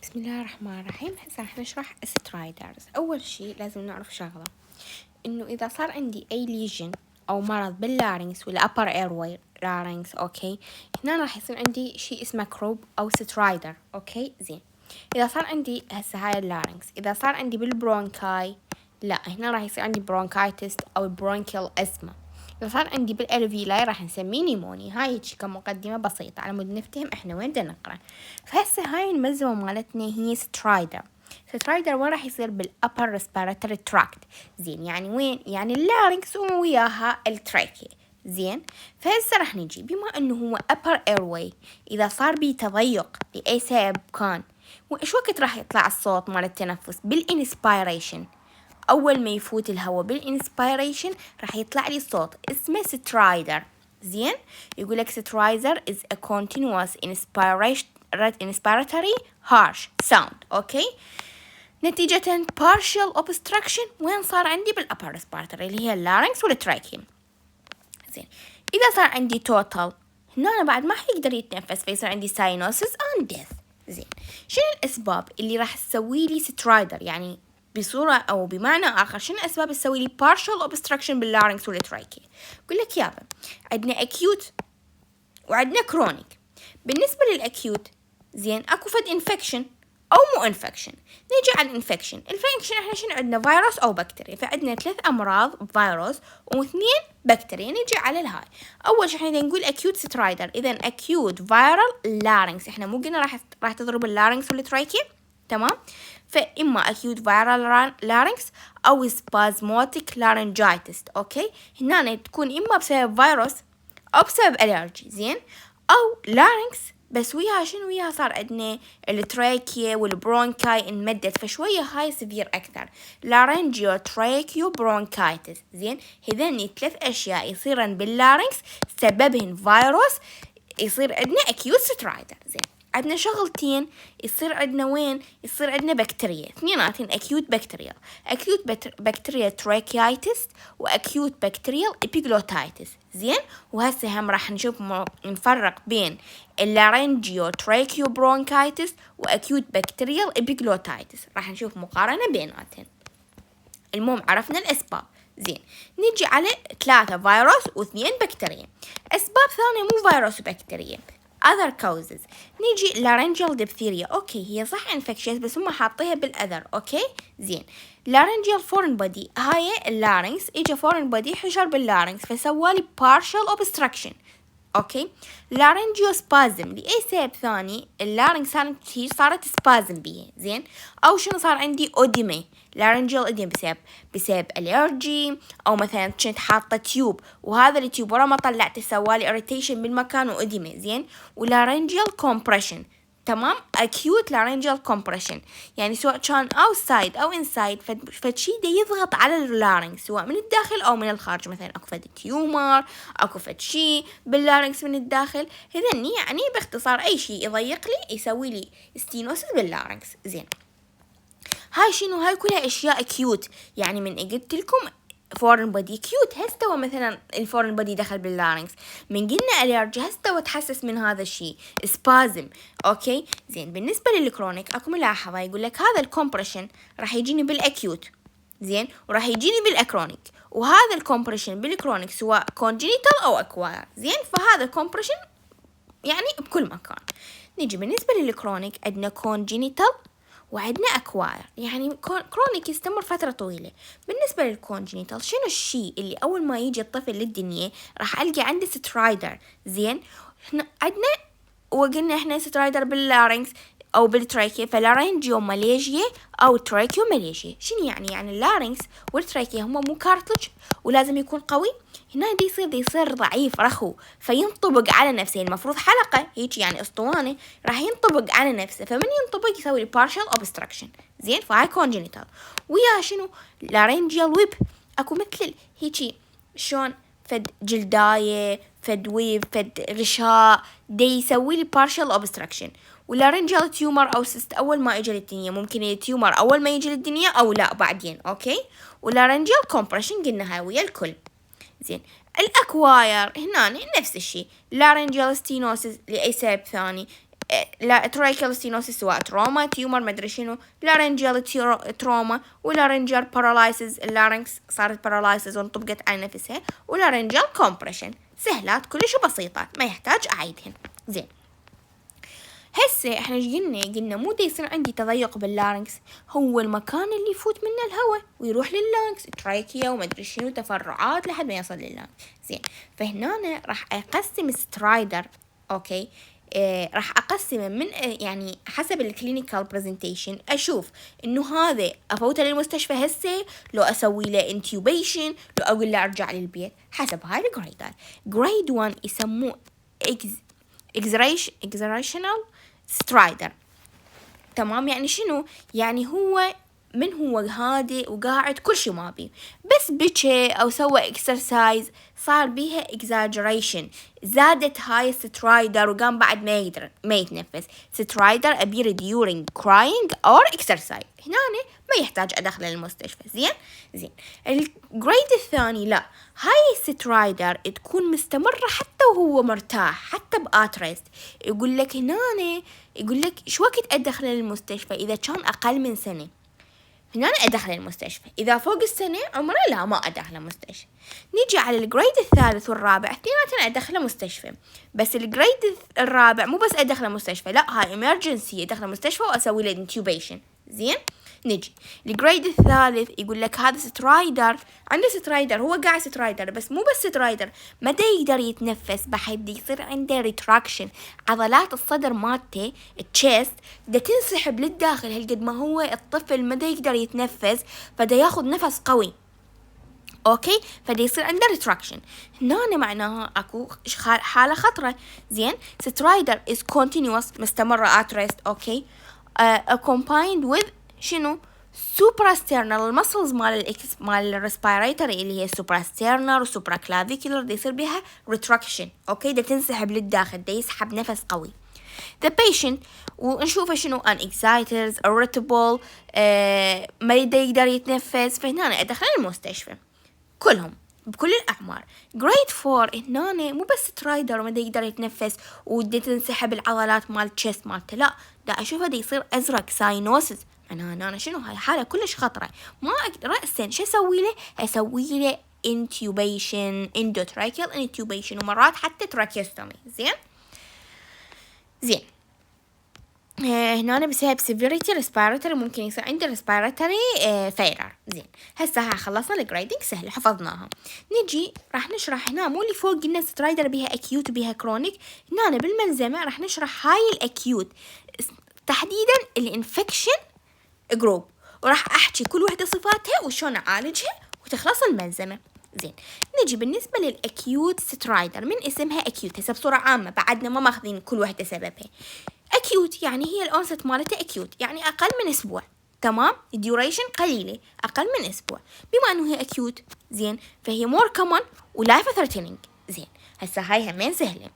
بسم الله الرحمن الرحيم. هسه راح نشرح سترايدرز. أول شي لازم نعرف شغلة، إنه إذا صار عندي أي ليجن أو مرض باللارينكس ولا upper airway larynx، أوكي، هنا راح يصير عندي شي اسمه كروب أو سترايدر. أوكي زين. إذا صار عندي هسه هاي اللارينكس، إذا صار عندي بالبرونكاي، لا هنا راح يصير عندي برونكايتس أو برونكيال أزمة. إذا صار عندي بالألفيلاي راح نسميه نيموني. هاي هيجي كمقدمة بسيطة على مود نفتهم إحنا وين بدنا نقرأ. فهسه هاي الملزمة مالتنا هي سترايدر. سترايدر وين راح يصير؟ بالأبر ريسبيراتوري تراكت. زين، يعني وين؟ يعني اللارينكس وياها التراكي. زين، فهسه راح نجي بما انه هو upper airway، اذا صار بي تضيق لاي سبب كان، وايش وقت راح يطلع الصوت مال التنفس؟ بالانسبيريشن. اول ما يفوت الهواء بالانسبيريشن راح يطلع لي صوت اسمه سترايدر. زين، يقول لك سترايدر is a continuous inspiratory harsh sound. اوكي، نتيجة partial obstruction وين صار عندي بالupper respiratory اللي هي اللارynx والتراكيم. زين، إذا صار عندي total هنا بعد ما حيقدر يتنفس فيصير عندي cyanosis and death. زين، شنو الأسباب اللي راح تسوي لي سترايدر؟ يعني بصورة أو بمعنى آخر شنو الأسباب اللي تسوي لي partial obstruction باللارynx والتراكي؟ أقول لك يابا، عندنا acute وعندنا chronic. بالنسبة للأكيوت، زين، أكو فد انفكشن أو مو انفكشن. نيجي على الانفكشن. الانفكشن احنا شنو عندنا؟ فيروس أو بكتيريا. فعندنا 3 أمراض، فيروس و2 بكتيريا. نيجي على الهاي. أول شي احنا نقول أكيوت سترايدر. إذا أكيوت فيرال لارينكس، احنا مو قلنا راح تضرب اللارينكس والتراكي؟ تمام. فإما أكيوت فيرال لارينكس أو سبازموتيك لارنجايتس. أوكي، هنا تكون إما بسبب فيروس أو بسبب ألرجي. زين، أو لارينكس بس وياها شنو؟ وياها صار عندنا التراكيا والبرونكاي انمدت، فشوية هاي سفير أكثر، لارنجيو تراكيو برونكايتس. زين، هذني 3 أشياء يصيرن باللارينكس سببهن فيروس، يصير عندنا أكيوت سترايدر. زين، عندنا شغلتين يصير عندنا وين؟ يصير عندنا بكتيريا، اثنيناتين أكيوت بكتيريا، أكيوت بكتيريا تراكيايتس وأكيوت بكتيريال إبيجلوتايتس. زين، وهسه هم راح نشوف نفرق بين اللارنجيو تراكيو برونكايتس وأكيوت بكتيريال إبيجلوتايتس، راح نشوف مقارنة بيناتهم. المهم عرفنا الأسباب. زين، نيجي على 3 فيروس و2 بكتيريا. أسباب ثانية مو فيروس وبكتيريا، other causes. نيجي laryngeal diphtheria. اوكي، هي صح infectious بس هم حاطيها بالأذر. اوكي زين، laryngeal foreign body. هاي اللارينكس اجا foreign body حشر باللارينكس فسوالي partial obstruction. اوكي، لارنجيوسبازم لاي سبب ثاني، اللارنكس صارت سبازم بيه. زين، او شنو صار عندي؟ اوديمي، لارنجيال اوديم بسبب الرجي، او مثلا كنت حاطه تيوب وهذا التيوب ورا ما طلعته سوالي اريتيشن بالمكان واوديمي. زين، ولارنجيال كومبريشن. تمام، acute laryngeal compression، يعني سواء كان outside أو inside فشي دا يضغط على اللارينكس سواء من الداخل أو من الخارج. مثلا أكو فد تيومر، أكو فد شي باللارينكس من الداخل، هذني يعني باختصار أي شي يضيق لي يسوي لي ستينوسس باللارينكس. زين، هاي شنو؟ هاي كلها أشياء acute. يعني من قلت لكم فورن بودي كيوت هستوى مثلا الفورن بودي دخل باللارينكس، من قلنا اليرجي هستوى تحسس من هذا الشيء سبازم. اوكي زين، بالنسبه للكرونيك اكو ملاحظه، يقول لك هذا الكومبريشن راح يجيني بالاكيوت، زين، وراح يجيني بالاكرونيك، وهذا الكومبريشن بالكرونيك سواء كونجينيتال او اكواير. زين، فهذا الكومبريشن يعني بكل مكان. نيجي بالنسبه للكرونيك عندنا كونجينيتال وعندنا أكواير، يعني كرونيك يستمر فترة طويلة. بالنسبة للكونجنيتال شنو الشيء اللي أول ما يجي الطفل للدنيا راح ألقى عنده سترايدر. زين، احنا عندنا وقلنا احنا سترايدر باللارينكس أو بالتراكيا، فلارينجيو ماليجيا أو تراكيو ماليجيا. شنو يعني؟ يعني اللارينكس والتراكيا هما مو كارتلج ولازم يكون قوي. هنا دي يصير ضعيف رخو فينطبق على نفسه. المفروض حلقة هيك يعني اسطوانة راح ينطبق على نفسه، فمن ينطبق يسوي لي partial obstruction. زين، فهاي congenital. ويا شنو؟ laryngeal whip. اكو مثل هيجي شلون فد جلداية، فد ويب، فد غشاء دي يسوي لي partial obstruction. واللارنجال تيومر او سيست اول ما اجى للدنيا، ممكن التيومر اول ما يجي للدنيا او لا بعدين. اوكي، واللارنجال كومبريشن قلنا هاي ويا الكل. زين، الاكواير هنا نفس الشيء، لارنجال ستينوسيس لاي سبب ثاني، لا ترايكال ستينوسيس سواء تروما تيومر مدري شنو، لارنجال تروما، ولارنجال بارالايسز اللارنكس صارت بارالايسز وانطبقت على نفسها، ولارنجال كومبريشن. سهلات كلش وبسيطات ما يحتاج أعيدهن. زين هسه احنا ايش قلنا مو دا يصير عندي تضيق باللارنكس، هو المكان اللي يفوت منه الهواء ويروح لللانكس ترايكيا ومدري شنو تفرعات لحد ما يصل لللانكس. زين فهنا راح اقسم سترايدر. اوكي راح اقسمه من يعني حسب الكلينيكال برزنتيشن، اشوف انه هذا افوته للمستشفى هسه، لو اسوي له انتيوبيشن، لو اقول له ارجع للبيت، حسب هاي الجريدات. جريد 1 يسموه exertional سترايدر. تمام يعني شنو؟ يعني هو من هو هادئ وقاعد كل شي ما بيه، بس بكى او سوى اكسرسايز صار بيها exaggeration، زادت هاي السترايدر وقام بعد ما يتنفس. سترايدر appear during crying or exercise، هنا ما يحتاج ادخله للمستشفى. زين الجريد الثاني لا، هاي السترايدر تكون مستمرة حتى وهو مرتاح، حتى بآترست. يقول لك هنا يقول لك شو وقت ادخله للمستشفى؟ اذا كان اقل من سنة هنا أدخله المستشفى، إذا فوق السنة عمره لا ما أدخله مستشفى. نيجي على الجريد الثالث والرابع، اثنيناتهم أدخله مستشفى، بس الجريد الرابع مو بس أدخله مستشفى، لا هاي emergency أدخله مستشفى وأسوي له intubation. زين نجي الجريد الثالث يقول لك هذا سترايدر، عنده سترايدر، هو قاعد سترايدر، بس مو بس سترايدر، ما دا يقدر يتنفس، بحد يصير عنده ريتراكشن، عضلات الصدر مالته التشيست دا تنسحب للداخل هالقد ما هو الطفل ما دا يقدر يتنفس، فدا ياخذ نفس قوي. اوكي فدا يصير عنده ريتراكشن، هنا معناها اكو حالة خطرة. زين سترايدر is continuous مستمرة at rest. اوكي combined with شنو suprasternal المسلز مال الريسبيراتوري اللي هي suprasternal وسوبرا كلافيكولر دي يصير بها retraction. اوكي ده تنسحب للداخل، ده يسحب نفس قوي. the patient ونشوفه شنو anxiety irritable ما يقدر يتنفس، فهنا ادخل المستشفى كلهم بكل الأعمار. جريد 4 هنا مو بس ترايدر وما يقدر يتنفس ودي تنسحب العضلات مال الشيست مالته، لا دا أشوفه دا يصير أزرق ساينوسس. أنا شنو هاي حالة كلش خطرة، ما رأسا شو أسوي له؟ أسوي له intubation endotracheal intubation ومرات حتى tracheostomy. زين هنا بسبب severity respiratory ممكن يصير عنده respiratory failure. زين هسه خلصنا الجريدنج سهل حفظناها. نجي راح نشرح هنا مو اللي فوق قلنا سترايدر بيها acute وبيها chronic، هنا بالملزمة راح نشرح هاي الأكيوت تحديدا الانفكشن جروب، وراح أحكي كل وحدة صفاتها وشون أعالجها وتخلص الملزمة. زين نجي بالنسبة للأكيوت سترايدر من اسمها أكيوت، هسه بصورة عامة بعدنا ما ماخذين كل وحدة سببها. أكيوت يعني هي الأونست مالتها أكيوت يعني أقل من أسبوع، تمام؟ الديوريشن قليلة أقل من أسبوع، بما أنه هي أكيوت زين فهي more common ولايف threatening. زين هسه هاي همين سهلة.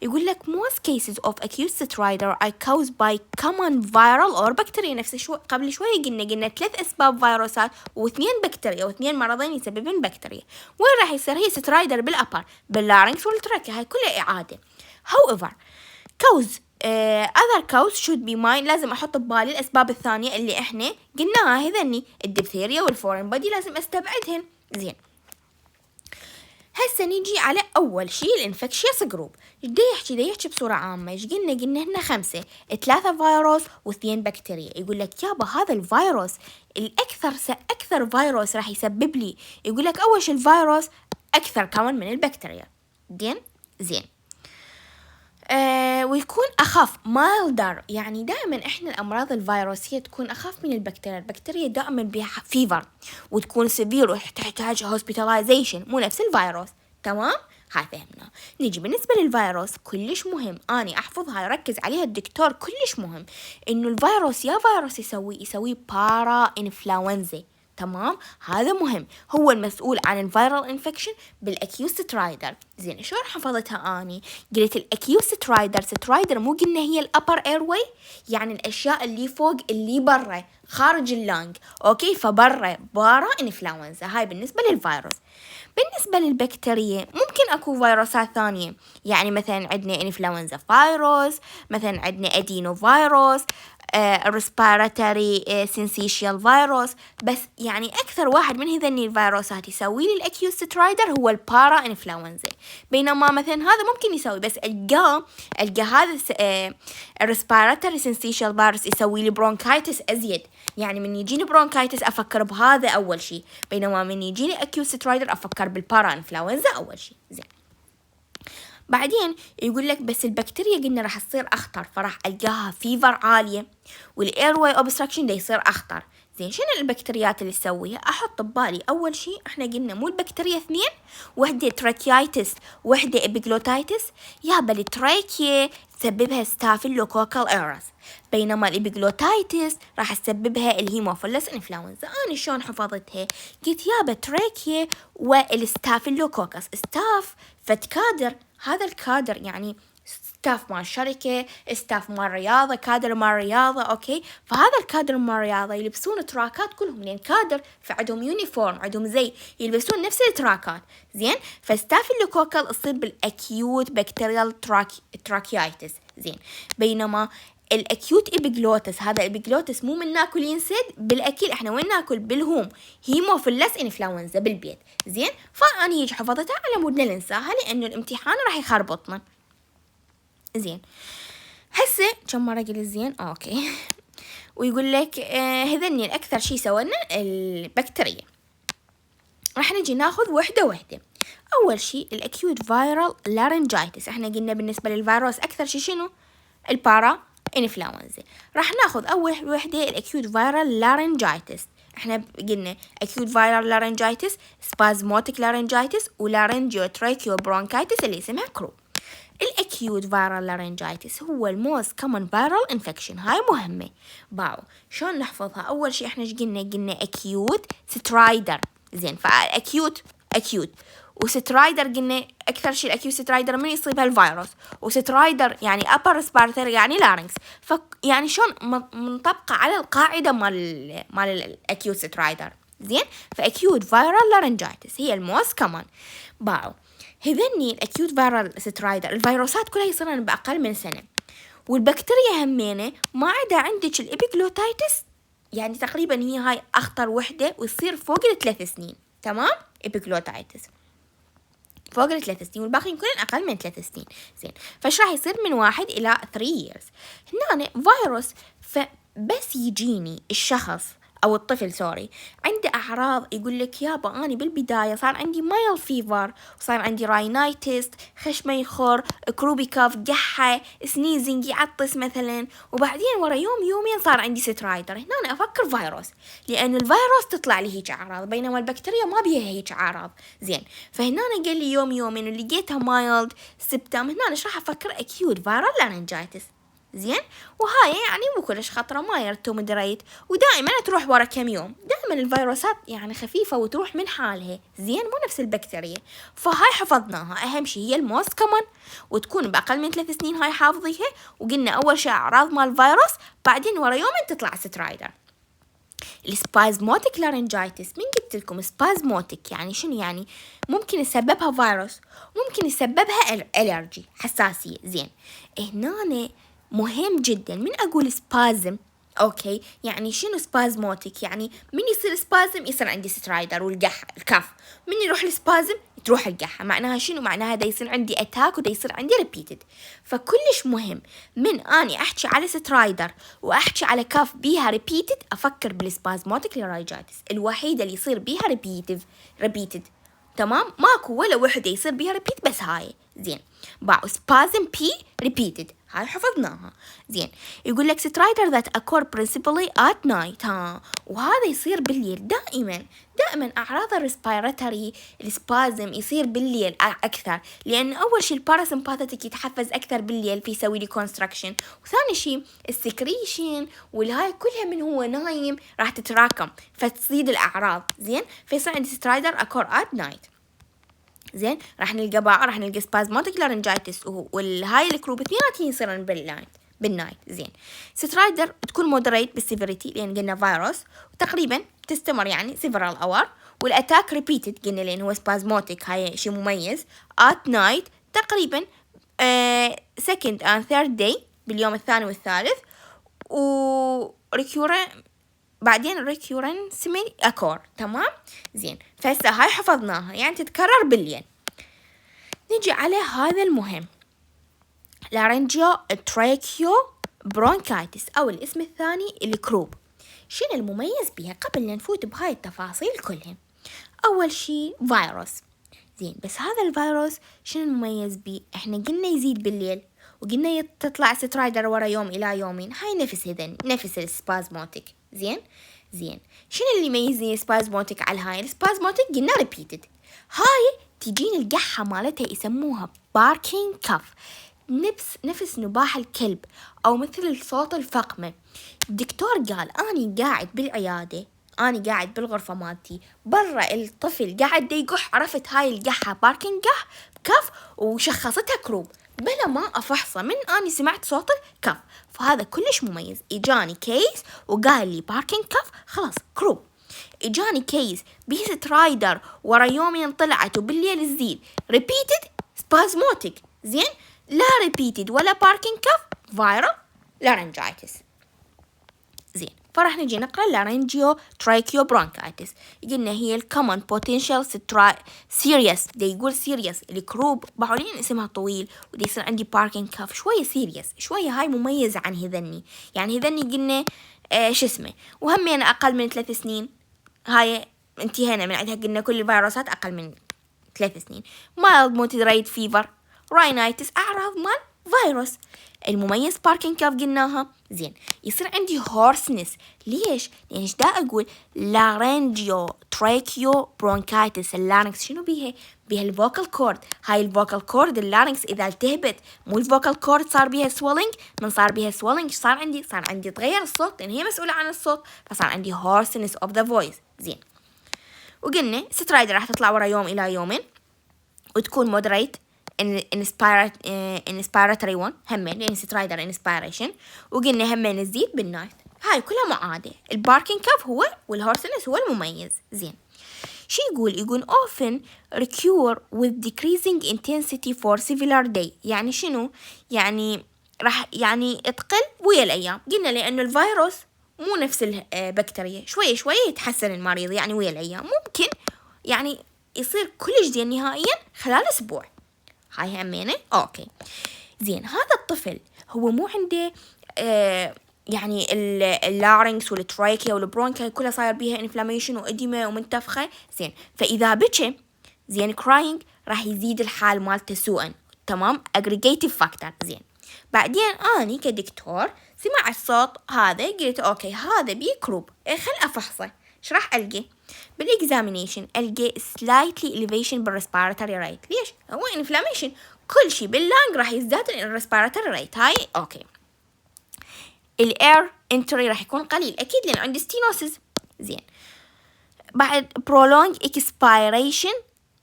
يقول لك most cases of acute stridor are caused by common viral or bacteria. نفس قبل شوي قلنا 3 أسباب فيروسات واثنين بكتيريا واثنين مرضين يسببون بكتيريا. وين راح يصير؟ هي سترايدر بالأبر باللارنكس والتراكيا، هاي كلها إعادة. however cause other cause should be mind، لازم أحط ببالي الأسباب الثانية اللي إحنا قلناها هذني الدبثيريا والفورين بادي لازم أستبعدهن. زين هسه نيجي على أول شيء الانفكشيس جروب. دا يحكي بصورة عامة. إيش قلنا هنا 5، 3 فيروس و2 بكتيريا. يقول لك يابا هذا الفيروس أكثر فيروس راح يسبب لي، يقول لك أول شيء الفيروس أكثر كمان من البكتيريا. زين ويكون أخف milder، يعني دائما إحنا الأمراض الفيروسية تكون أخف من البكتيريا. البكتيريا دائما بها فيفر وتكون سيفير وتحتاج hospitalization، مو نفس الفيروس. تمام هاي فهمنا. نيجي بالنسبة للفيروس كلش مهم أني أحفظها يركز عليها الدكتور، كلش مهم إنه الفيروس يا فيروس يسوي بارا إنفلونزا. تمام، هذا مهم، هو المسؤول عن الفيرال انفكشن بالاكيوت سترايدر. زين شلون حفظتها اني؟ قلت الاكيوت سترايدر مو قلنا هي الابر ايروي، يعني الاشياء اللي فوق اللي برا خارج اللانج، اوكي، فبرا بارا انفلونزا، هاي بالنسبه للفيروس. بالنسبة للبكتيريا ممكن أكو فيروسات ثانية، يعني مثلا عندنا إنفلونزا فيروس، مثلا عندنا أدينو فيروس، ريسبيراتوري سينسيشيال فيروس، بس يعني أكثر واحد من هذني الفيروسات يسوي لي الأكيوت سترايدر هو البارا إنفلونزا، بينما مثلا هذا ممكن يسوي، بس ألقى هذا الريسبيراتوري سينسيشيال فيروس يسوي لي برونكايتس أزيد، يعني من يجيني برونكايتس أفكر بهذا أول شيء، بينما من يجيني أكيوت سترايدر أفكر بالبارا إنفلونزا أول شيء. زين بعدين يقول لك بس البكتيريا قلنا راح تصير أخطر، فراح ألقاها فيفر عالية والإيرواي أوبستراكشن ده يصير أخطر. زين شنو البكتيريات اللي تسويها؟ أحط ببالي أول شيء إحنا قلنا مو البكتيريا اثنين، وحدة تراكيايتس وحدة إبيجلوتايتس، يابا التراكيا تسببها ستافيلوكوكال ايرس، بينما الإبيجلوتايتس راح تسببها الهيموفيلس انفلونزا. أنا شلون حفظتها؟ قلت يابا تراكيا والستافيلوكوكس، ستاف فتكادر، هذا الكادر يعني ستاف مال شركة، ستاف مال رياضة، كادر مال رياضة، أوكي، فهذا الكادر مال رياضة يلبسون تراكات كلهم، لأن كادر فعندهم يونيفورم، عندهم زي يلبسون نفس التراكات. زين فستاف اللوكوكال تصير بالأكيوت بكتيريال تراكيايتس. زين بينما الاكيوت ابيجلوتس، هذا ابيجلوتس مو من ناكل ينسد بالاكل، احنا وين ناكل؟ بالهوم، هيموفيلس انفلونزا بالبيت. زين فاني هيك حفظتها على مود ننساها لانه الامتحان راح يخربطنا. زين هسه كم مرة قلت زين؟ اوكي ويقول لك هذني الاكثر شيء سوينا البكتيريا. راح نجي ناخذ وحدة. اول شيء الاكيوت فايرال لارنجايتس، احنا قلنا بالنسبة للفيروس اكثر شيء شنو؟ البارا انفلونزا. راح ناخذ اول وحدة الاكيوت فايرال لارنجايتس، احنا قلنا acute viral laryngitis, spasmodic laryngitis ولارنجيو تراكيو برونكايتس اللي اسمها كرو. الاكيوت فايرال لارنجايتس هو الموست كومن فايرال انفكشن، هاي مهمة. باو شلون نحفظها؟ اول شيء احنا ايش قلنا اكيوت سترايدر. زين فاكيوت اكيوت وسترايدر قلنا اكثر شيء الاكيوت سترايدر من يصيبها الفيروس، وسترايدر يعني upper respiratory يعني لارنكس، يعني شلون منطبقة على القاعدة مال الاكيوت سترايدر. زين فاكيوت فايرال لارنجايتس هي الموست كومن. باو هذني الاكيوت فايرال سترايدر الفيروسات كلها يصيرن باقل من سنة، والبكتيريا همينة ما عدا عندك الابيجلوتايتس، يعني تقريبا هي هاي اخطر وحدة ويصير فوق 3 سنين. تمام ابيجلوتايتس فوق 3 سنين، والباقي يمكن أقل من 3 سنين. زين فايش راح يصير من 1 إلى 3 years. هنا فيروس فبس يجيني الشخص أو الطفل عنده أعراض، يقول لك يابا أنا بالبداية صار عندي مايل فيفر، وصار عندي راينايتس، خشمة يخر، كروبي كاف، قحة، سنيزنج، يعطس مثلا، وبعدين ورا يومين صار عندي سترايدر. هنا أنا أفكر فيروس، لأن الفيروس تطلع لي هيك أعراض، بينما البكتيريا ما بيها هيك أعراض. زين فهنا أنا قال لي يومين ولقيتها مايلد سبتم، هنا إيش راح أفكر؟ أكيوت فايرال لارنجايتس. زين وهاي يعني مو كلش خطرة، ما يرتو مدريت، ودائما تروح ورا كم يوم، دائما الفيروسات يعني خفيفة وتروح من حالها. زين مو نفس البكتيريا، فهاي حفظناها. أهم شيء هي الموست كومن وتكون بأقل من 3 سنين، هاي حافظيها. وقلنا أول شيء أعراض مال الفيروس، بعدين ورا يوم تطلع سترايدر. السبازموتيك لارنجايتس من قلت لكم سبازموتيك يعني شنو؟ يعني ممكن يسببها فيروس، ممكن يسببها الرجي حساسية. زين هنا مهم جدا من أقول سبازم، أوكي يعني شنو سبازموتيك؟ يعني من يصير سبازم يصير عندي سترايدر والقحة الكاف، من يروح السبازم تروح القحة، معناها شنو؟ معناها دا يصير عندي أتاك ودا يصير عندي ريبيتد. فكلش مهم من أني أحكي على سترايدر وأحكي على كاف بيها ريبيتد أفكر بالسبازموتيك لارنجايتس، الوحيدة اللي يصير بيها ريبيتد. تمام ماكو ولا وحدة يصير بيها ريبيت بس هاي. زين. باعوا spasm P repeated، هاي حفظناها. زين. يقول لك stridor that occur principally at night. وهذا يصير بالليل دائما أعراض الريسبيراتوري السبازم يصير بالليل أكثر، لأن أول شيء الباراسمباثيك يتحفز أكثر بالليل في يسوي لي كونستراكشن، وثاني شيء السكريشن والهاي كلها من هو نايم راح تتراكم فتزيد الأعراض. زين. فيصير عندي stridor occur at night. زين. راح نلقى spasmodic laryngitis والهاي الكروب اثنيناتهم يصيرن بالنايت. زين. سترايدر تكون مودريت بالسيفيريتي لأن قلنا فيروس، وتقريبا تستمر يعني several hour، والأتاك ريبيتد قلنا لأن هو spasmodic، هاي شيء مميز. at night تقريبا second and third day باليوم الثاني والثالث، بعدين recurrent semi occur. تمام. زين. فهسه هاي حفظناها يعني تتكرر بالليل. نجي على هذا المهم، لارنجيو تراكيو برونكايتس أو الاسم الثاني الكروب. شنو المميز بها قبل لا نفوت بهاي التفاصيل كلها؟ أول شي فيروس. زين. بس هذا الفيروس شنو المميز بيه؟ احنا قلنا يزيد بالليل، وقلنا تطلع سترايدر ورا يوم إلى يومين، هاي نفس السبازموتيك. زين. شنو اللي يميزني السبازموتيك على هاي؟ السبازموتيك قلنا ريبيتد، هاي تجيني القحة مالتها يسموها باركينج كف، نفس نباح الكلب أو مثل الصوت الفقمة. الدكتور قال أني قاعد بالعيادة، أني قاعد بالغرفة مالتي، برا الطفل قاعد يقح، عرفت هاي القحة باركينج كف وشخصتها كروب بلا ما أفحصه، من أني سمعت صوت الكف. فهذا كلش مميز. إجاني كيس وقال لي باركينج كف، خلاص كروب. إجاني كيس بسترايدر ورا يومين طلعت وبالليل تزيد، ريبيتد سبازموتيك. زين. لا ريبيتد ولا باركينج كف، فايرال لارنجايتس. زين. فراح نجي نقرأ لارنجيو تراكيو برونكايتس. قلنا هي الكومن بوتنشال سيريس، دي يقول سيريس الكروب بعولين اسمها طويل، ودي يصير عندي باركينج كاف شوية سيريس شوية، هاي مميزة عن هذني. يعني هذني قلنا شو اسمه وهم أقل من 3 سنين، هاي انتهينا من عندها، قلنا كل الفيروسات أقل من 3 سنين. mild moderate fever راينايتس أعراض مال فيروس. المميز باركينج كاف قلناها. زين. يصير عندي هورسنس، ليش؟ لأن إيش دا أقول لارنجيو تراكيو برونكايتس. اللارنكس شنو بيها الفوكال كورد، هاي الفوكال كورد اللارنكس إذا التهبت، مو الفوكال كورد صار بيها سويلنج، من صار بيها سويلنج صار عندي تغير الصوت، لأن هي مسؤولة عن الصوت، فصار عندي هورسنس of the voice. زين. وقلنا سترايدر راح تطلع ورا يوم إلى يومين، وتكون مودريت inspiratory one همين لأن سترايدر inspiration، وقلنا همين تزيد بالنايت. هاي كلها معادة. الباركينج كاف هو والهورسنس هو المميز. زين. شي يقول often recur with decreasing intensity for several day. يعني شنو؟ يعني راح تقل ويا الأيام. قلنا لأنه الفيروس مو نفس البكتيريا، شوية يتحسن المريض يعني ويا الأيام، ممكن يعني يصير كلش زين نهائيا خلال أسبوع. هاي همينة. أوكي. زين. هذا الطفل هو مو عنده يعني اللارنكس والترايكيا والبرونكا كلها صاير بيها انفلاميشن وإديمة ومنتفخة. زين. فإذا بكى زين كراينج راح يزيد الحال مالته سوءا. تمام. aggregative factor. زين. بعدين أني كدكتور سمع الصوت هذا، قلت أوكي هذا بيه كروب، خل أفحصه. إيش راح ألقي؟ بالإكزامينيشن ألقي slightly elevation بالريسبيراتوري ريت. ليش؟ هو inflammation، كل شيء باللانج راح يزداد الريسبيراتوري ريت. هاي أوكي. الإير انتري راح يكون قليل أكيد لأن عندي ستينوسيس. زين. بعد prolonged expiration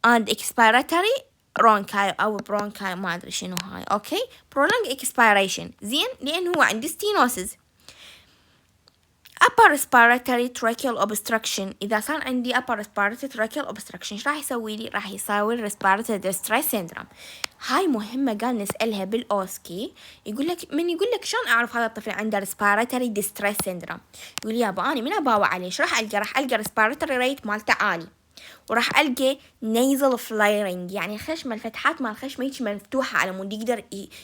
and expiratory برونكاي أو برونكاي ما أدري شنو هاي. أوكي. prolonged expiration. زين. لأن هو عندي ستينوسيس. upper respiratory tracheal obstruction. إذا صار عندي upper respiratory tracheal obstruction إيش راح يسوي لي؟ راح يساوي respiratory distress syndrome. هاي مهمة قال نسألها بالأوسكي. يقول لك شلون أعرف هذا الطفل عنده respiratory distress syndrome؟ يقول يابا أنا من أباوع عليه. إيش راح ألقى respiratory rate مالته عالي، وراح ألقى nasal flaring يعني خشمة الفتحات مال خشمة هيك مفتوحة على مود يقدر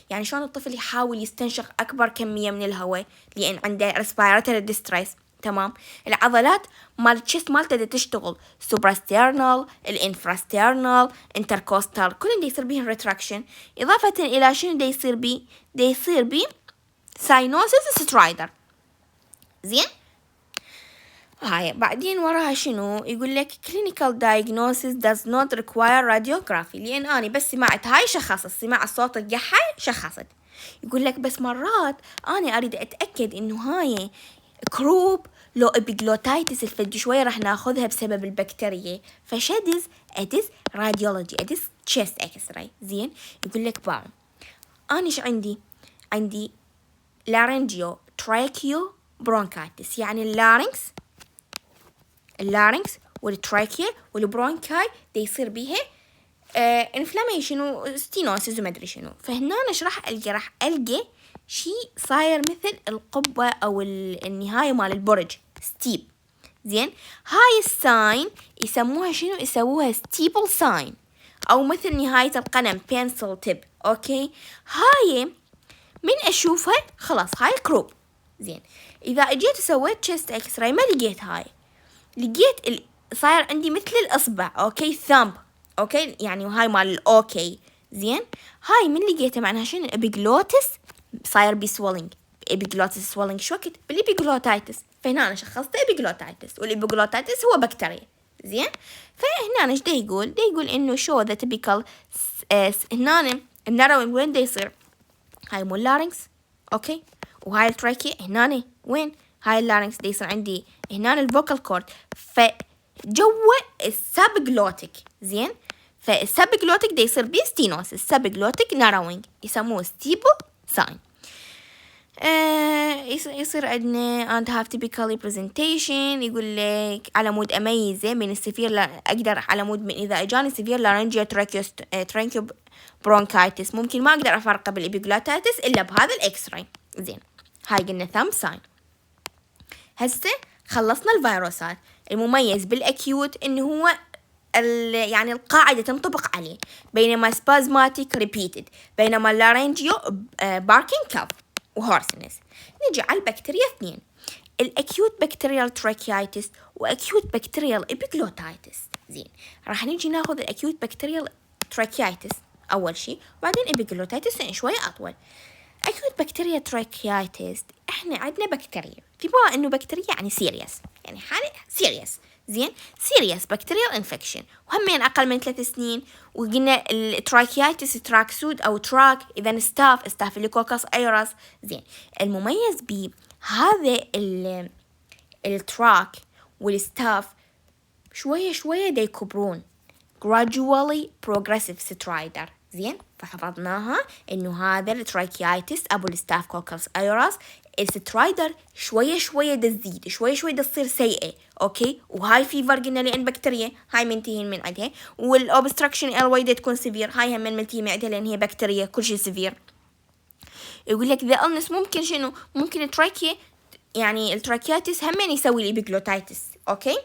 يعني شلون الطفل يحاول يستنشق أكبر كمية من الهواء لأن عنده respiratory distress. تمام. العضلات مال الشست مالته دا تشتغل سوبراستيرنال، الانفراستيرنال، انتركوستال، كلهم دا يصير بيهن ريتراكشن. إضافة إلى شنو دا يصير بي ساينوسيس سترايدر. زين. هاي بعدين وراها شنو يقول لك clinical diagnosis does not require radiography، لأن أنا بس سمعت هاي شخصت، سمع الصوت القحة شخصت. يقول لك بس مرات أنا أريد أتأكد إنه هاي كروب لو إبيجلوتايتس الفد شوية راح ناخذها بسبب البكتيريا، فشدز أدز راديولوجي أدز chest x-ray. زين. يقول لك بقى أنا إيش عندي لارنجيو تراكيو برونكايتس، يعني اللارنكس والتراكيا والبرونكاي دي يصير بيها انفلاميشن وستينوسيس وما ادري شنو. فهنا راح القى شيء صاير مثل القبة او النهاية مال البرج ستيب. زين. هاي الساين يسموها شنو؟ يسووها ستيبل ساين او مثل نهاية القلم بنسل تيب. اوكي. هاي من اشوفها خلاص هاي كروب. زين. اذا اجيت سويت تشست اكس راي ما لقيت هاي، لقيت صاير عندي مثل الأصبع. أوكي. ثامب. أوكي. يعني وهاي مال الأوكي. زين. هاي من لقيتها معناها شنو؟ إبيجلوتس صاير بسوالينج. إبيجلوتس سوالينج شو وقت؟ بالإبيجلوتايتس. فهنا أنا شخصت إبيجلوتايتس، والإبيجلوتايتس هو بكتيريا. زين. فهنا إيش دا يقول إنه شو ذا typical هنا الناروينج وين دا يصير؟ هاي مو اللارنكس. أوكي. وهاي التراكيا هنا وين؟ هاي اللارنكس دي يصير عندي هنا الفوكال كورد فجوا السابجلوتيك. زين. فالسابجلوتيك دي يصير بيه ستينوس، السابجلوتيك ناروينج يسموه ستيبل ساين. يصير عندنا and have typically presentation. يقول لك على مود أميزه من السفير أقدر على مود من إذا أجاني سفير لارنجيا تراكيو برونكايتس ممكن ما أقدر أفرقه بالإبيجلوتايتس إلا بهذا الإكس راي. زين. هاي قلنا ثامب ساين. هسه خلصنا الفيروسات. المميز بالأكيوت إنه هو يعني القاعدة تنطبق عليه، بينما سبازماتيك ريبيتد، بينما اللارنجيو باركينج كاف وهورسنس. نجي على البكتيريا اثنين، الأكيوت بكتيريال تراكيايتس وأكيوت بكتيريال إبيجلوتايتس. زين. راح نجي ناخذ الأكيوت بكتيريال تراكيايتس أول شيء، وبعدين إبيجلوتايتس شوية أطول. أكيوت بكتيريا تراكيايتس إحنا عندنا بكتيريا في بقى إنه بكتيريا يعني سيريس، يعني حالة سيريس. زين. سيريس بكتيريال انفكشن وهمين أقل من 3 سنين. وقلنا التراكيايتس تراكسود أو تراك إذا ستافيلوكوكس أيرس. زين. المميز بهذا التراك والستاف شوية دا يكبرون gradually progressive سترايدر. زين. فحفظناها إنه هذا التراكيايتس أبو الستاف كوكس أيرس السترايدر شوية دا تزيد، شوية دا تصير سيئة. أوكي. وهاي فيفر قلنا لأن بكتيريا هاي منتهين من عندها، والأوبستراكشن الواي دا تكون سيفير، هاي هم منتهي من عندها لأن هي بكتيريا كل شيء سيفير. يقول لك ذا illness ممكن شنو؟ ممكن التراكيا يعني التراكياتس همين يسوي الإبيجلوتايتس. أوكي.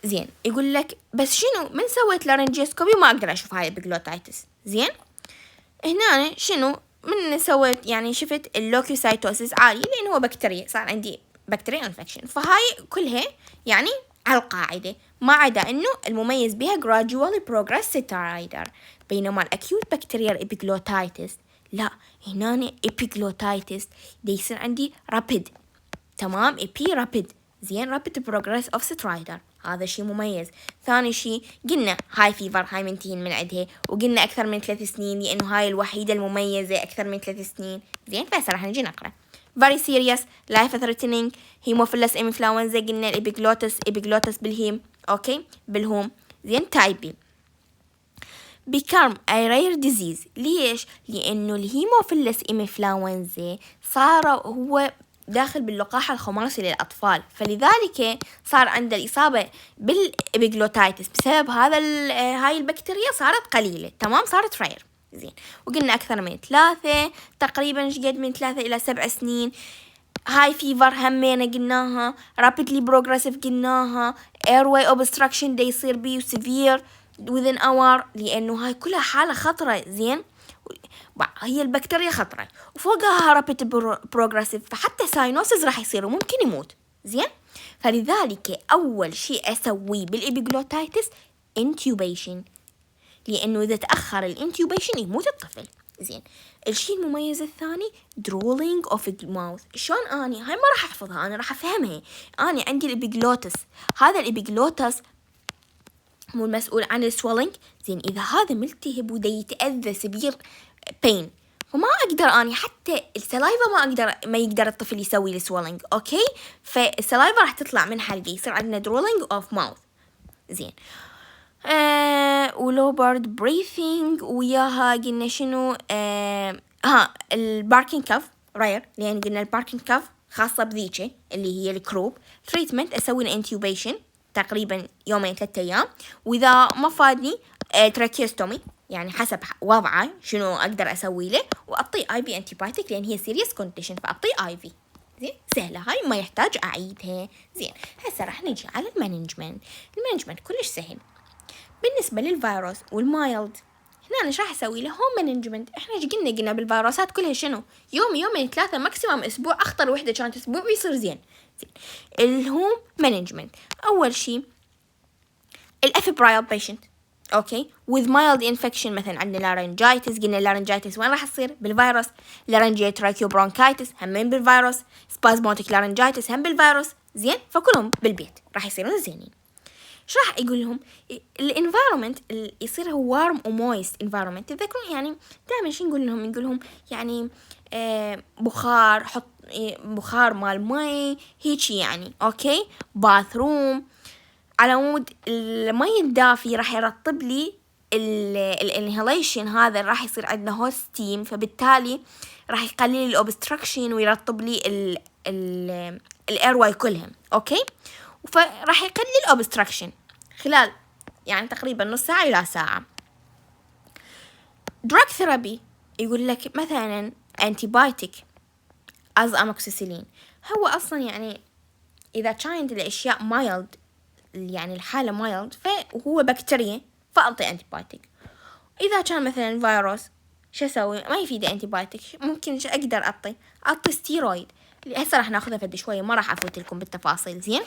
زين. يقول لك بس شنو من سويت لارنجيسكوبي ما أقدر أشوف هاي الإبيجلوتايتس. زين. هنا شنو من سويت يعني شفت اللوكيوسايتوسيس عالي لأنه هو بكتيريا، صار عندي بكتيريا انفكشن. فهاي كلها يعني على القاعدة، ما عدا إنه المميز بها gradually progress سترايدر. بينما الأكيوت بكتيريال إبيجلوتايتس لا، هنا إبيجلوتايتس دي يصير عندي رابيد. تمام. إبي رابيد. زين. رابيد بروجرس أوف سترايدر، هذا شيء مميز. ثاني شيء قلنا هاي فيفر هاي منتهين من عندها، وقلنا أكثر من 3 سنين لأنه هاي الوحيدة المميزة أكثر من 3 سنين. زين. فهسه راح نجي نقرأ very serious life threatening hemophilus influenza. قلنا الإبيجلوتس بالهيم. أوكي. بالهوم. زين. تايبي become a rare disease. ليش؟ لأنه الهيموفيلس إنفلونزا صار هو داخل باللقاح الخماسي للأطفال، فلذلك صار عنده الإصابة بالإبيجلوتايتس بسبب هاي البكتيريا صارت قليلة. تمام. صارت رير. زين. وقلنا أكثر من 3 تقريبا قد من 3 إلى 7 سنين. هاي فيفر همينة قلناها، rapidly progressive قلناها، airway obstruction دا يصير بيه severe within hour لأنه هاي كلها حالة خطرة. زين. هي البكتيريا خطرة وفوقها rapid progressive، فحتى ساينوسز راح يصير وممكن يموت. زين. فلذلك أول شيء أسويه بالإبيجلوتايتس intubation، لأنه إذا تأخر الانتيوبيشن يموت الطفل. زين. الشيء المميز الثاني drooling of the mouth. شلون أني هاي ما راح أحفظها، أنا راح أفهمها. أنا عندي الإبيجلوتس، هذا الإبيجلوتس مو المسؤول عن السويلنج. زين. إذا هذا ملتهب ودا يتأذى سبير بين، وما أقدر أني حتى السلايفا ما يقدر الطفل يسوي السويلنج. أوكي. فالسلايفا راح تطلع من حلقي، يصير عندنا drooling of mouth. زين. ولو بارد بريثينج وياها قلنا شنو الباركينج كاف راير، لأن قلنا الباركينج كاف خاصة بذيكي اللي هي الكروب. تريتمنت أسوي الانتيوبيشن تقريبا 2-3 أيام، وإذا ما فادني تراكيوستومي، يعني حسب وضعه شنو أقدر أسوي له، وأعطيه آي بي أنتيبايوتيك لأن هي سيريس كونديشن فأعطيه آي في. زين. سهلة هاي ما يحتاج أعيدها. زين. هسه راح نجي على المانجمنت. المانجمنت كلش سهل. بالنسبة للفيروس والمايلد، هنا أنا راح أسوي له هوم مانجمنت. إحنا إيش قلنا بالفيروسات كلها شنو؟ يومين 3 ماكسيموم أسبوع، أخطر وحدة كانت أسبوع ويصير زين. الهوم مانجمنت أول شيء الأفبرايل بيشنت. أوكي. with mild infection مثلا عندنا لارنجايتس، قلنا لارنجايتس وين راح تصير؟ بالفيروس. لارنجيا تراكيوبرونكايتس همين بالفيروس. سبازموتيك لارنجايتس هم بالفيروس. زين. فكلهم بالبيت راح يصيرون زينين. شو راح اقول لهم؟ الانفايرمنت اللي يصير هو وارم ومويست انفايرمنت. تذكرون يعني دائما شو نقول لهم يعني بخار، حط بخار مال مي هيك يعني. اوكي. باثروم على مود المي الدافي راح يرطب لي الانهيليشن، هذا راح يصير عندنا هوست ستيم، فبالتالي راح يقلل لي الاوبستراكشن ويرطب لي الاير واي كلهم. اوكي. فراح يقلل الاوبستراكشن خلال يعني تقريبا نص ساعة إلى ساعة. دراج ثيرابي يقول لك مثلا انتيبايوتيك از اموكسيسيلين. هو اصلا يعني اذا كانت الاشياء مايلد، يعني الحالة مايلد، فهو بكتيريا فأعطي انتيبايوتيك. اذا كان مثلا فيروس شو اسوي؟ ما يفيد انتيبايوتيك. ممكن شو اقدر اعطي ستيرويد. هسه راح ناخذها فد شوية، ما راح افوت لكم بالتفاصيل. زين.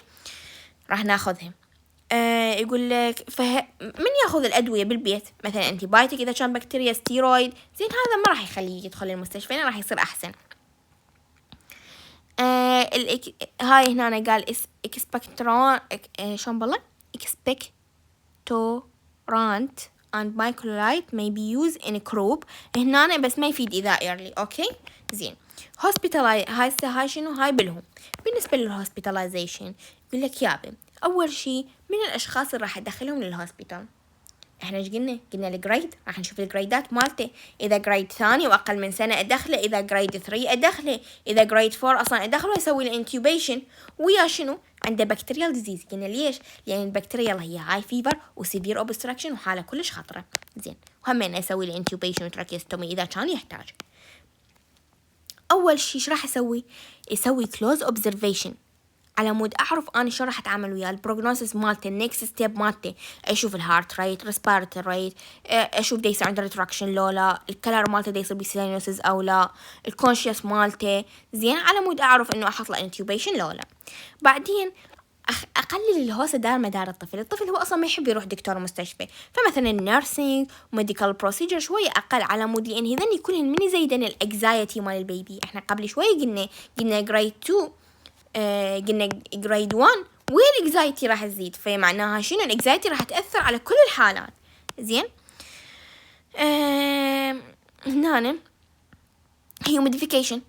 راح ناخذها. يقول لك من ياخذ الادويه بالبيت مثلا انتيبايوتيك اذا كان بكتيريا، ستيرويد. زين. هذا ما راح يخليه يدخل المستشفى، راح يصير احسن. هاي هنا أنا قال اكسبكترون شلون بالله اكسبكتورانت and microlite may be used in crop. هنا بس ما يفيد إذا early. أوكي. زين. هاي شنو؟ هاي بالهم. بالنسبة للهوسبيتاليزيشن يقول لك يابا أول شي من الأشخاص اللي راح أدخلهم للهوسبيتال. احنا ايش قلنا الجريد. راح نشوف الجريدات مالته، اذا جريد ثاني واقل من سنه ادخله، اذا جريد 3 ادخله، اذا جريد 4 اصلا ادخله يسوي الانتيوبيشن ويا شنو عنده بكتيريال ديزيز. قلنا ليش؟ لان البكتيريال هي هاي فيفر وسيفير اوبستراكشن وحاله كلش خطره. زين. وهمين يسوي الانتيوبيشن وتراكيستومي اذا كان يحتاج. اول شيء ايش راح يسوي كلوز اوبزرفيشن على مود اعرف انا شو راح اتعامل وياه. البروجنوسيس مالته، النكست ستيب مالته، اشوف الهارت ريت، ريسبيراتوري ريت، اشوف دا يصير عنده ريتراكشن لو لا، الكلر مالته دا يصير بسيلينوسيس او لا، الكونشيوس مالته. زين. على مود اعرف انه احط له انتيوبيشن لو لا. بعدين اقلل الهوسه دار مدار الطفل هو اصلا ما يحب يروح دكتور مستشفى، فمثلا النيرسينج وميديكال بروسيجر شويه اقل على مود، لان هذني كلهن من يزيدن الاكزايتي مال البيبي. احنا قبل شويه قلنا جريد 2 قلنا جريد 1 والاكزايتي راح تزيد، فمعناها شنو؟ الاكزايتي راح تأثر على كل الحالات. زين. هنا هيوميديفيكيشن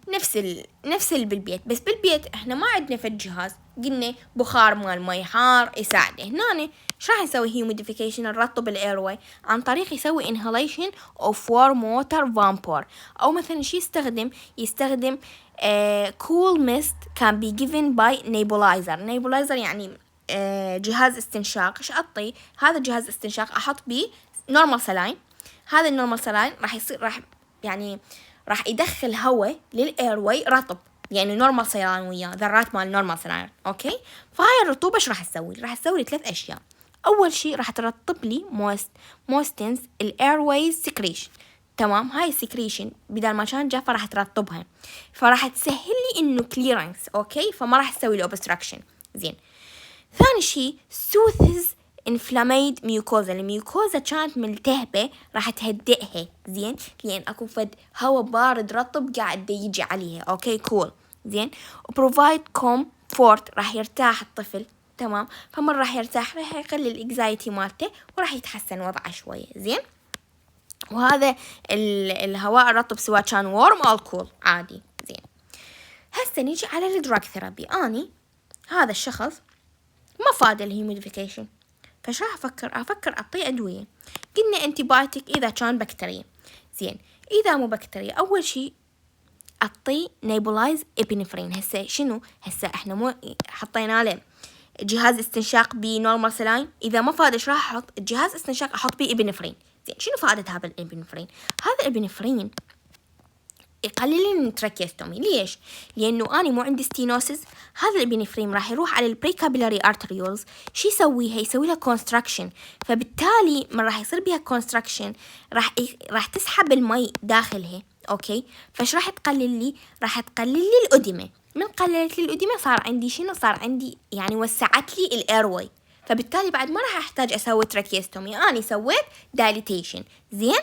نفس اللي بالبيت، بس بالبيت احنا ما عندنا فد جهاز. قلنا بخار مال مي حار يساعده. هنا ايش راح يسوي هيوميديفيكيشن؟ نرطب الايروي عن طريق يسوي inhalation of warm water vapor، او مثلا شي يستخدم cool mist can be given by nebulizer يعني جهاز استنشاق. ايش اعطي؟ هذا جهاز استنشاق احط بيه نورمال سلاين. هذا النورمال سلاين راح يدخل هواء للايروي رطب، يعني نورمال سيلان وياه ذرات مال نورمال سيلان. اوكي. فهاي الرطوبه ايش راح تسوي؟ راح تسوي لي 3 اشياء. اول شيء راح ترطب لي موستنز الايرويز سكريشن. تمام. هاي السكريشن بدل ما كان جافة راح ترطبها، فراح تسهل لي انه كليرنس. اوكي، فما راح تسوي له obstruction. زين. ثاني شيء soothes inflamed mucosa. الميوكوزا كانت ملتهبة راح تهدئها. زين، لأن أكو فد هوا بارد رطب قاعد يجي عليها. أوكي cool. زين. provide comfort، راح يرتاح الطفل. تمام. فمن راح يرتاح راح يقلل الانكزايتي مالته وراح يتحسن وضعه شوية. زين. وهذا الهواء الرطب سواء كان وورم أو كول عادي. زين. هسه نيجي على الدراج ثيرابي. أني هذا الشخص ما فاد الهيوميديفيكيشن، فش راح أفكر أعطيه أدوية. قلنا أنتيبايوتيك إذا كان بكتيريا. زين. إذا مو بكتيريا أول شيء أعطيه نيبولايز إبنفرين. هسه شنو؟ هسه إحنا مو حطينا له جهاز استنشاق بنورمال سلاين. إذا ما فاد إيش راح أحط؟ جهاز استنشاق أحط بيه إبنفرين. زين. شنو فائدة هذا الإبنفرين؟ هذا الإبنفرين يقلل لي من التراكيستومي. ليش؟ لأنه أنا مو عندي ستينوسيس. هذا الإبنفرين راح يروح على البريكابيلاري أرتريولز. شو يسويها؟ يسوي لها كونستراكشن، فبالتالي من راح يصير بها كونستراكشن راح تسحب المي داخلها. أوكي، فش راح تقلل لي؟ راح تقلل لي الأدمة. من قللت لي الأدمة صار عندي شنو؟ صار عندي يعني وسعت لي الإيروي، فبالتالي بعد ما راح أحتاج أسوي تراكيستومي. أنا سويت دايليتيشن. زين.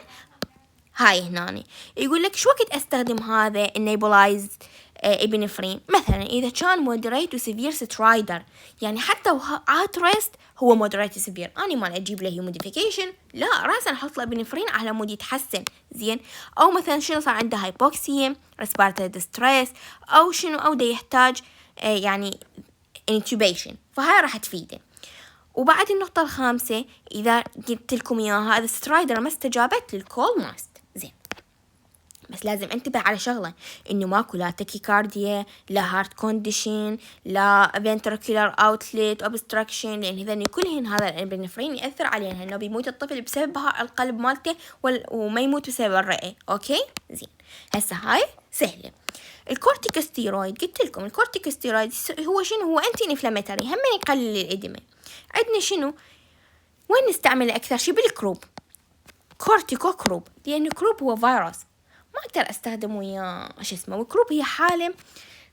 هاي هنا يقول لك شو وقت استخدم هذا النيبولايز ابنفرين؟ مثلا اذا كان مودريت وسيفير سترايدر، يعني حتى هات ريست هو مودريت وسيفير، اني ما اجيب له هيوميديفيكيشن، لا راسا احط له ابنفرين على مود يتحسن. زين. او مثلا شنو صار عنده هايبوكسيا، ريسبيراتوري ديستريس، او شنو او ده يحتاج يعني انتوبيشن، فهاي راح تفيده. وبعد النقطة الخامسة إذا قلت لكم إياها، هذا سترايدر ما استجابت للكول ماست. زين. بس لازم انتبه على شغلة، إنه ماكو لا تاكيكارديا، لا هارت كونديشن، لا فنتركولار أوتلت أوبستراكشن، لأن هذين كلهن هذا الإبنفرين يأثر عليها، إنه بيموت الطفل بسببها القلب مالته وما يموت بسبب الرئة. أوكي. زين. هسه هاي سهلة. الكورتيكوستيرويد قلت لكم الكورتيكوستيرويد هو شنو؟ هو أنتي إنفلاماتوري، هم يقلل الإدمة. عندنا شنو؟ وين نستعمله أكثر شي؟ بالكروب. كورتيكو كروب، لأن كروب هو فيروس ما أقدر أستخدم وياه شو اسمه، وكروب هي حالة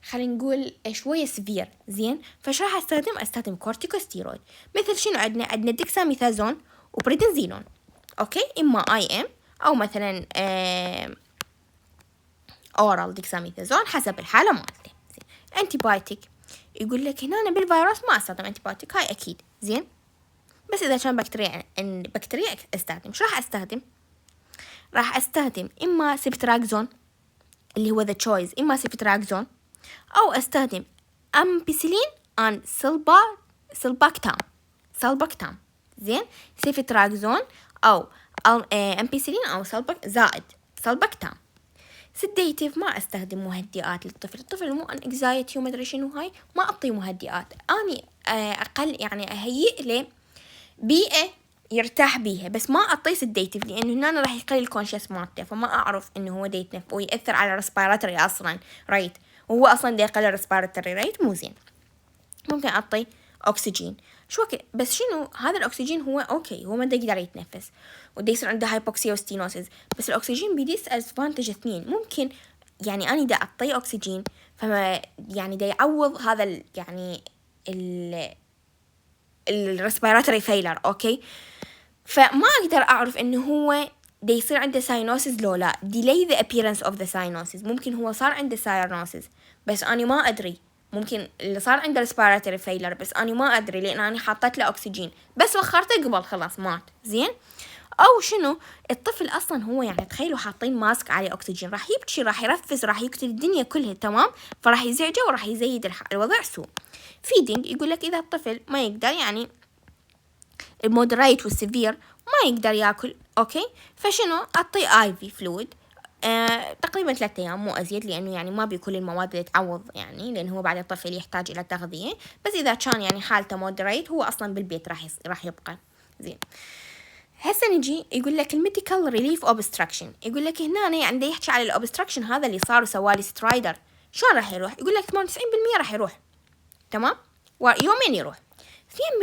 خلينا نقول شوية سفير. زين. فش راح أستخدم كورتيكوستيرويد. مثل شنو؟ عندنا ديكساميثازون وبريدنزيلون. أوكي. إما IM أو مثلا أورال ديكساميثازون حسب الحالة مالته. زين. أنتيبايوتيك يقول لك هنا بالفيروس ما أستخدم أنتيبايوتيك، هاي أكيد. زين. بس إذا كان بكتيريا أستخدم. شو راح أستخدم إما سيبتراكزون اللي هو ذا تشويس، إما سيبتراكزون، أو أستخدم أمبيسيلين أن سلباكتام. زين. سيبتراكزون أو أمبيسيلين أو زائد سلباكتام. سيديتيف ما أستخدم مهدئات للطفل. الطفل مو أن إكزايتي وما أدري شنو هاي، ما أعطيه مهدئات. أني أقل يعني أهيئ له بيئة يرتاح بيها، بس ما أعطيه سيديتيف، لأنه هنا راح يقلل الكونشس مالته، فما أعرف إنه هو يتنفس ويأثر على ريسبيراتوري أصلا ريت، وهو أصلا دا يقلل ريسبيراتوري ريت مو زين. ممكن أعطيه أكسجين بس شنو هذا الأكسجين هو أوكي، هو ما دا يقدر يتنفس ودا يصير عنده هايبوكسيا وستينوسيس، بس الأكسجين بيديس أدفانتج اثنين. ممكن يعني أنا دا أعطيه أكسجين فما يعني دا يعوض هذا يعني الريسبيراتوري فيلر. أوكي. فما أقدر أعرف إنه هو دا يصير عنده ساينوسيس لو لا. delay the appearance of the sinus. ممكن هو صار عنده ساينوسيس بس أنا ما أدري. ممكن اللي صار عنده ريسبيراتوري فيلر بس أنا ما أدري، لأن أنا حطيت له أكسجين بس وخرته قبل خلاص مات. زين. أو شنو الطفل أصلا هو يعني تخيلوا حاطين ماسك عليه أكسجين، راح يبكي، راح يرفس، راح يقتل الدنيا كلها. تمام. فراح يزعجه وراح يزيد الوضع سوء. فيدينج يقول لك إذا الطفل ما يقدر يعني المودريت والسيفير ما يقدر ياكل. اوكي. فشنو اعطيه اي في فلويد تقريبا 3 أيام مو ازيد، لانه يعني ما بكل المواد اللي تعوض يعني، لانه هو بعد الطفل يحتاج الى تغذية. بس اذا كان يعني حالته مودريت هو اصلا بالبيت راح يبقى. زين. هسه نجي يقول لك الميديكال ريليف اوبستراكشن. يقول لك هنا يعني يحكي على الاوبستراكشن هذا اللي صار وسوالي سترايدر. شلون راح يروح؟ يقول لك 98% راح يروح. تمام. ويومين يروح.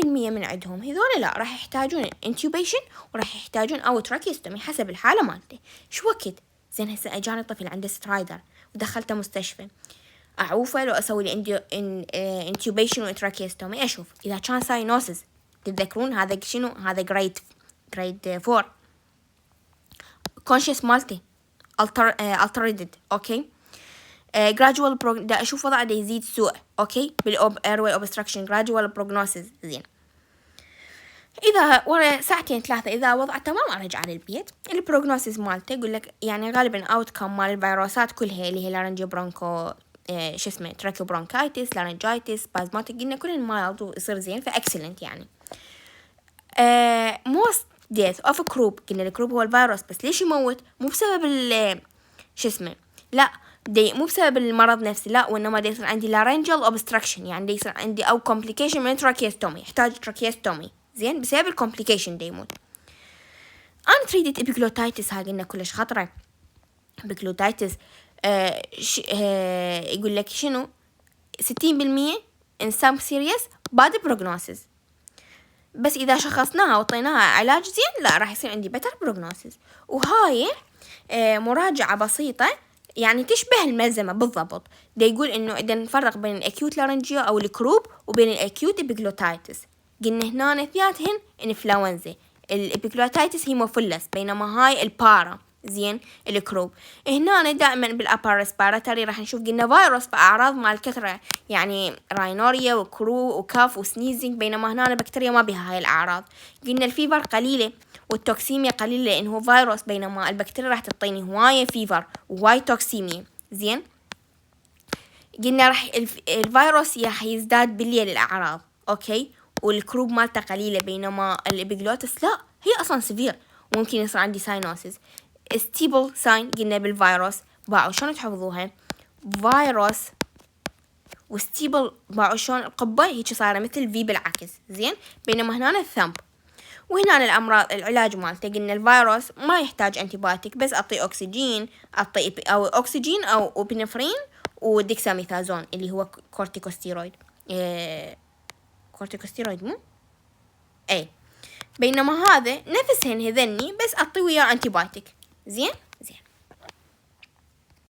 2% من عندهم هذول لا راح يحتاجون انتوبيشن وراح يحتاجون او تراكيستومي حسب الحالة مالته. شو وقت؟ زين هسه اجاني طفل عنده سترايدر ودخلته مستشفى، اعوفه لو اسوي لي انتوبيشن وتراكيستومي؟ اشوف اذا كان ساينوسز. تتذكرون هذا شنو؟ هذا جريد 4 conscious مالتي altered. اوكي gradual دا اشوف وضعه دا يزيد سوء. اوكي airway obstruction gradual prognosis. زين اذا ورا ساعتين 3 اذا وضعه تمام ارجع للبيت. البروجنوسيس مالته يقول لك يعني غالبا اوتكم مال الفيروسات كلها اللي هي لارنجيو برونكو شو اسمه تراكيو برونكايتس لارنجايتس بازماتيك قلنا كل المرض يصير زين فاكسلنت يعني. most death of a group قلنا الكروب هو الفيروس بس ليش يموت؟ مو بسبب شو اسمه لا مو بسبب المرض نفسه لا، وإنما دي يصير عندي laryngeal obstruction يعني دي يصير عندي أو complication من tracheostomy يحتاج tracheostomy. زين بسبب الكومبليكيشن دي يموت. untreated epiglottitis هاي قلنا كلش خطرة. epiglottitis يقول لك شنو 60% in some serious bad prognosis، بس إذا شخصناها وطيناها علاج زين لا راح يصير عندي better prognosis. وهاي مراجعة بسيطة يعني تشبه الملزمة بالضبط. دا يقول إنه إذا نفرق بين الأكيوت لارنجيا أو الكروب وبين الأكيوت إبيجلوتايتس. قلنا هنا اثنيناتهن إنفلونزا. الإبيجلوتايتس هيموفيلس بينما هاي البارا. زين الكروب هنا دائما بالأبر ريسبيراتوري راح نشوف قلنا فيروس فأعراض مع الكثرة يعني راينوريا وكرو وكاف وسنيزنج، بينما هنا البكتيريا ما بها هاي الأعراض. قلنا الفيفر قليلة والتوكسيميا قليلة لأنه فيروس، بينما البكتيريا راح تعطيني هواية فيفر وهواي توكسيميا. زين قلنا راح الفيروس راح يزداد بالليل الأعراض. أوكي والكروب مالته قليلة، بينما الإبيجلوتس لا هي أصلا سفير ممكن يصير عندي ساينوسيس. ستيبل ساين قلنا بالفيروس باعوا شلون تحفظوها؟ فيروس وستيبل باعوا شلون القبة هيك صايرة مثل في بالعكس. زين بينما هنا الثمب. وهنا الأمراض العلاج مالته قلنا الفيروس ما يحتاج أنتيبيوتيك بس أعطي أكسجين أو أكسجين أو أوبينفرين وديكساميثازون اللي هو كورتيكوستيرويد. كورتيكوستيرويد مو أي، بينما هذا نفسهن هذني بس أعطي وياه أنتيبيوتيك. زين